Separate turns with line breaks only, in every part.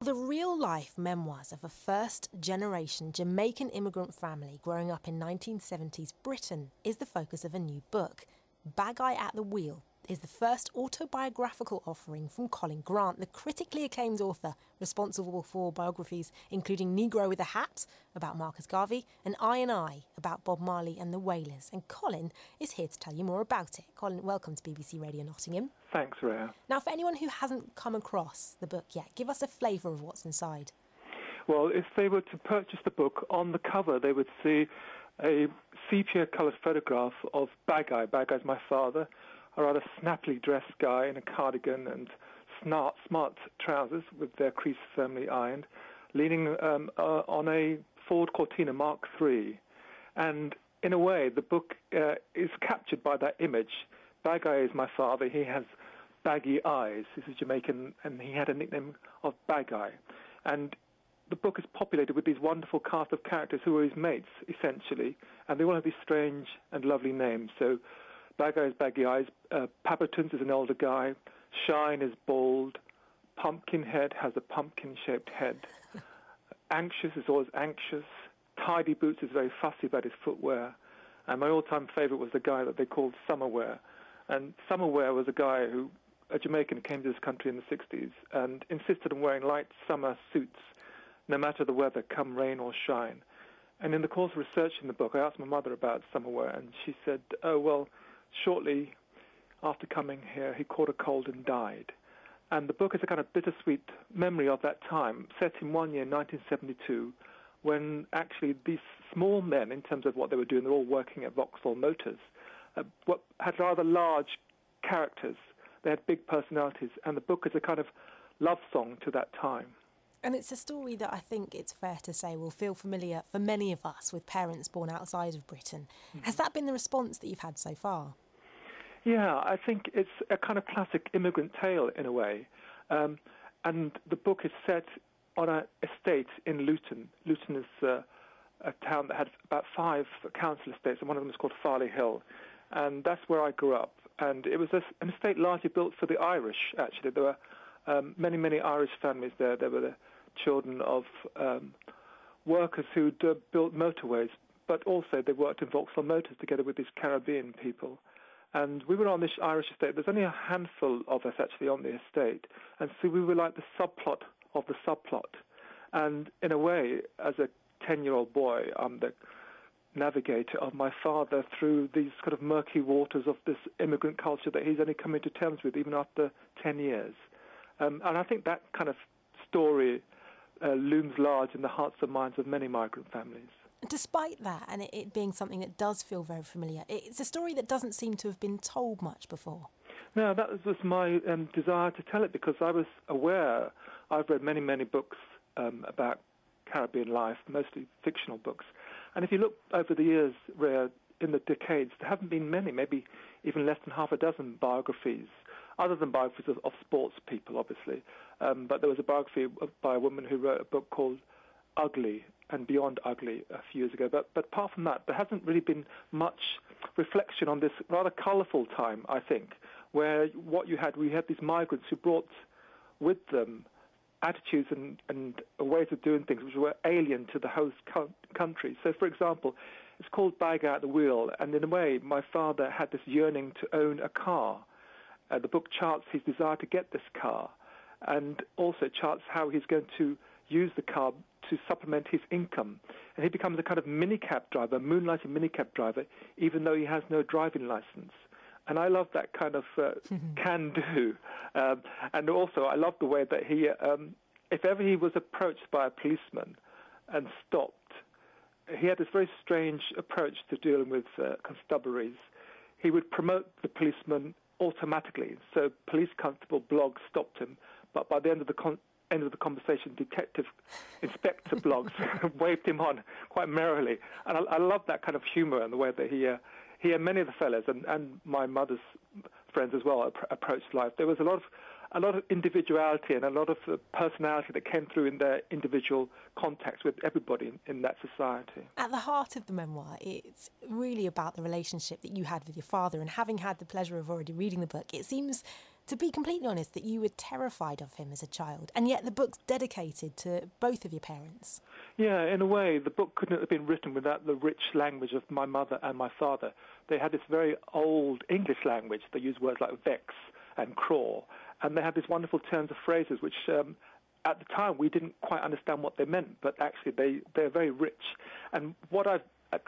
The real-life memoirs of a first-generation Jamaican immigrant family growing up in 1970s Britain is the focus of a new book. Bageye at the Wheel is the first autobiographical offering from Colin Grant, the critically acclaimed author responsible for biographies including Negro with a Hat, about Marcus Garvey, and I, about Bob Marley and the Wailers. And Colin is here to tell you more about it. Colin, welcome to BBC Radio Nottingham.
Thanks, Reya.
Now, for anyone who hasn't come across the book yet, give us a flavour of what's inside.
Well, if they were to purchase the book, on the cover they would see a sepia-coloured photograph of Bageye. Bageye's my father, a rather snappily dressed guy in a cardigan and smart trousers with their crease firmly ironed, leaning on a Ford Cortina Mark III. And in a way, the book is captured by that image. Bageye is my father. He has baggy eyes. He's a Jamaican, and he had a nickname of Bageye. And the book is populated with these wonderful cast of characters who are his mates, essentially, and they all have these strange and lovely names. So Bageye is baggy eyes, Papertons is an older guy, Shine is bald, Pumpkinhead has a pumpkin-shaped head, Anxious is always anxious, Tidy Boots is very fussy about his footwear, and my all-time favourite was the guy that they called Summerwear. And Summerwear was a Jamaican who came to this country in the 60s and insisted on wearing light summer suits, no matter the weather, come rain or shine. And in the course of researching the book, I asked my mother about Summerwear, and she said, oh, well, shortly after coming here, he caught a cold and died. And the book is a kind of bittersweet memory of that time, set in one year, 1972, when actually these small men, in terms of what they were doing, they're all working at Vauxhall Motors, had rather large characters. They had big personalities, and the book is a kind of love song to that time.
And it's a story that I think it's fair to say will feel familiar for many of us with parents born outside of Britain. Mm-hmm. Has that been the response that you've had so far?
Yeah, I think it's a kind of classic immigrant tale in a way. And the book is set on an estate in Luton. Luton is a town that had about 5 council estates, and one of them is called Farley Hill. And that's where I grew up. And it was an estate largely built for the Irish, actually. There were many, many Irish families there. There were the children of workers who'd built motorways, but also they worked in Vauxhall Motors together with these Caribbean people. And we were on this Irish estate. There's only a handful of us actually on the estate. And so we were like the subplot of the subplot. And in a way, as a 10-year-old boy, I'm the navigator of my father through these kind of murky waters of this immigrant culture that he's only coming to terms with even after 10 years. And I think that kind of story looms large in the hearts and minds of many migrant families.
Despite that, and it being something that does feel very familiar, it's a story that doesn't seem to have been told much before.
No, that was my desire to tell it, because I was aware. I've read many, many books about Caribbean life, mostly fictional books. And if you look over the years, Reya, in the decades, there haven't been many, maybe even less than half a dozen biographies, other than biographies of sports people, obviously. But there was a biography by a woman who wrote a book called Ugly and Beyond Ugly a few years ago. But apart from that, there hasn't really been much reflection on this rather colourful time, I think, where we had these migrants who brought with them attitudes and ways of doing things which were alien to the host country. So, for example, it's called Bageye at the Wheel, and in a way, my father had this yearning to own a car. The book charts his desire to get this car, and also charts how he's going to use the car to supplement his income. And he becomes a kind of minicab driver, moonlighting minicab driver, even though he has no driving license. And I love that kind of can-do. And also, I love the way that he, if ever he was approached by a policeman and stopped, he had this very strange approach to dealing with constabularies. He would promote the policeman automatically. So Police Constable Bloggs stopped him, but by the end of the conversation, Inspector Bloggs waved him on quite merrily. And I love that kind of humour and the way that he and many of the fellas and my mother's friends as well approached life. There was a lot of individuality and a lot of personality that came through in their individual contacts with everybody in that society.
At the heart of the memoir, it's really about the relationship that you had with your father, and having had the pleasure of already reading the book, it seems to be completely honest, that you were terrified of him as a child, and yet the book's dedicated to both of your parents.
Yeah, in a way, the book couldn't have been written without the rich language of my mother and my father. They had this very old English language. They used words like vex and craw, and they had these wonderful turns of phrases which at the time we didn't quite understand what they meant, but actually they're very rich. And what I've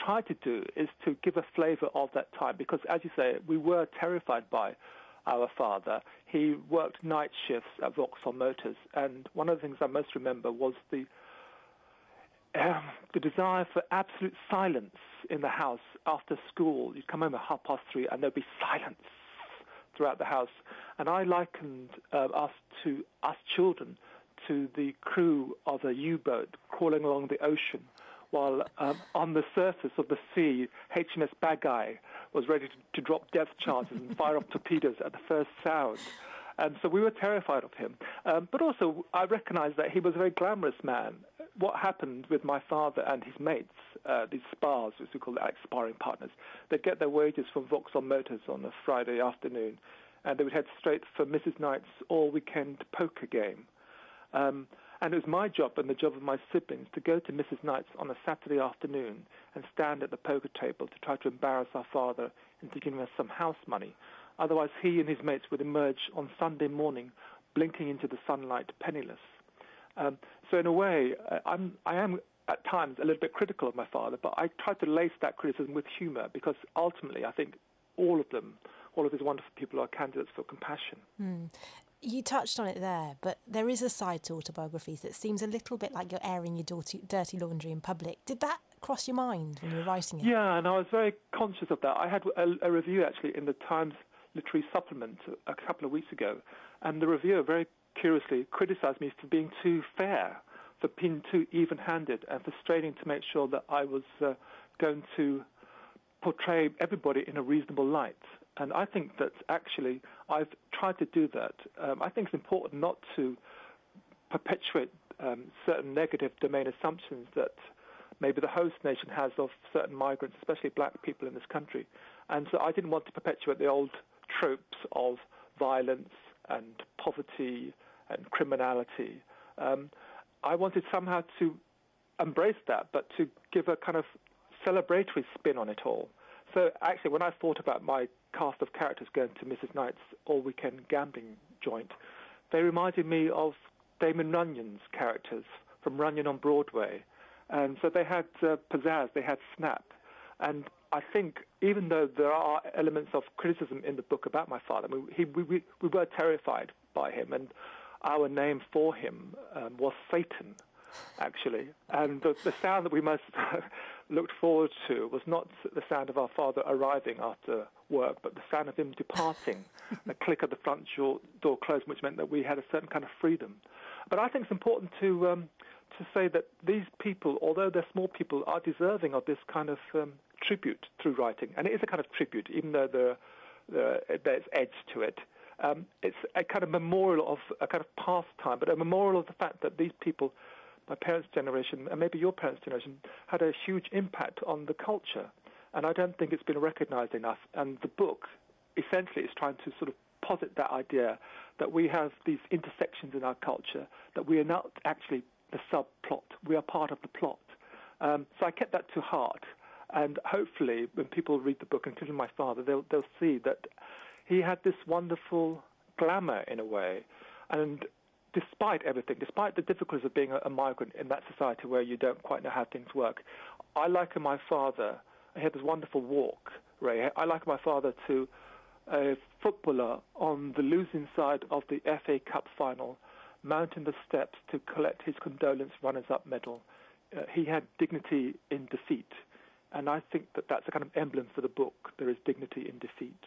tried to do is to give a flavour of that time, because, as you say, we were terrified by our father. He worked night shifts at Vauxhall Motors, and one of the things I most remember was the desire for absolute silence in the house after school. You'd come home at 3:30 and there'd be silence throughout the house. And I likened us children to the crew of a U-boat crawling along the ocean, while on the surface of the sea, HMS Bageye was ready to drop depth charges and fire off torpedoes at the first sound. And so we were terrified of him. But also, I recognized that he was a very glamorous man. What happened with my father and his mates, these spars, as we call it, like sparring partners, they'd get their wages from Vauxhall Motors on a Friday afternoon, and they would head straight for Mrs. Knight's all-weekend poker game. And it was my job and the job of my siblings to go to Mrs. Knight's on a Saturday afternoon and stand at the poker table to try to embarrass our father into giving us some house money. Otherwise, he and his mates would emerge on Sunday morning, blinking into the sunlight, penniless. So in a way, I am at times a little bit critical of my father, but I try to lace that criticism with humour, because ultimately I think all of these wonderful people are candidates for compassion.
You touched on it there, but there is a side to autobiographies that seems a little bit like you're airing your dirty laundry in public. Did that cross your mind when you were writing it?
Yeah, and I was very conscious of that. I had a review, actually, in the Times Literary Supplement a couple of weeks ago, and the reviewer very curiously criticised me for being too fair, for being too even-handed, and for straining to make sure that I was going to portray everybody in a reasonable light. And I think that actually I've tried to do that. I think it's important not to perpetuate certain negative domain assumptions that maybe the host nation has of certain migrants, especially black people in this country. And so I didn't want to perpetuate the old tropes of violence and poverty and criminality. I wanted somehow to embrace that, but to give a kind of celebratory spin on it all. So actually, when I thought about my cast of characters going to Mrs. Knight's all-weekend gambling joint, they reminded me of Damon Runyon's characters from Runyon on Broadway. And so they had pizzazz, they had snap. And I think even though there are elements of criticism in the book about my father, we were terrified by him, and our name for him was Satan, actually. And the sound that we most looked forward to was not the sound of our father arriving after work, but the sound of him departing, the click of the front door closed, which meant that we had a certain kind of freedom. But I think it's important to say that these people, although they're small people, are deserving of this kind of tribute through writing. And it is a kind of tribute, even though there's edge to it. It's a kind of memorial of a kind of pastime, but a memorial of the fact that these people, my parents' generation, and maybe your parents' generation, had a huge impact on the culture. And I don't think it's been recognised enough. And the book, essentially, is trying to sort of posit that idea that we have these intersections in our culture, that we are not actually the subplot. We are part of the plot. So I kept that to heart. And hopefully, when people read the book, including my father, they'll see that he had this wonderful glamour, in a way. And despite everything, despite the difficulties of being a migrant in that society where you don't quite know how things work, I liken my father, he had this wonderful walk, Reya. I liken my father to a footballer on the losing side of the FA Cup final, mounting the steps to collect his condolence runners-up medal. He had dignity in defeat. And I think that that's a kind of emblem for the book. There is dignity in defeat.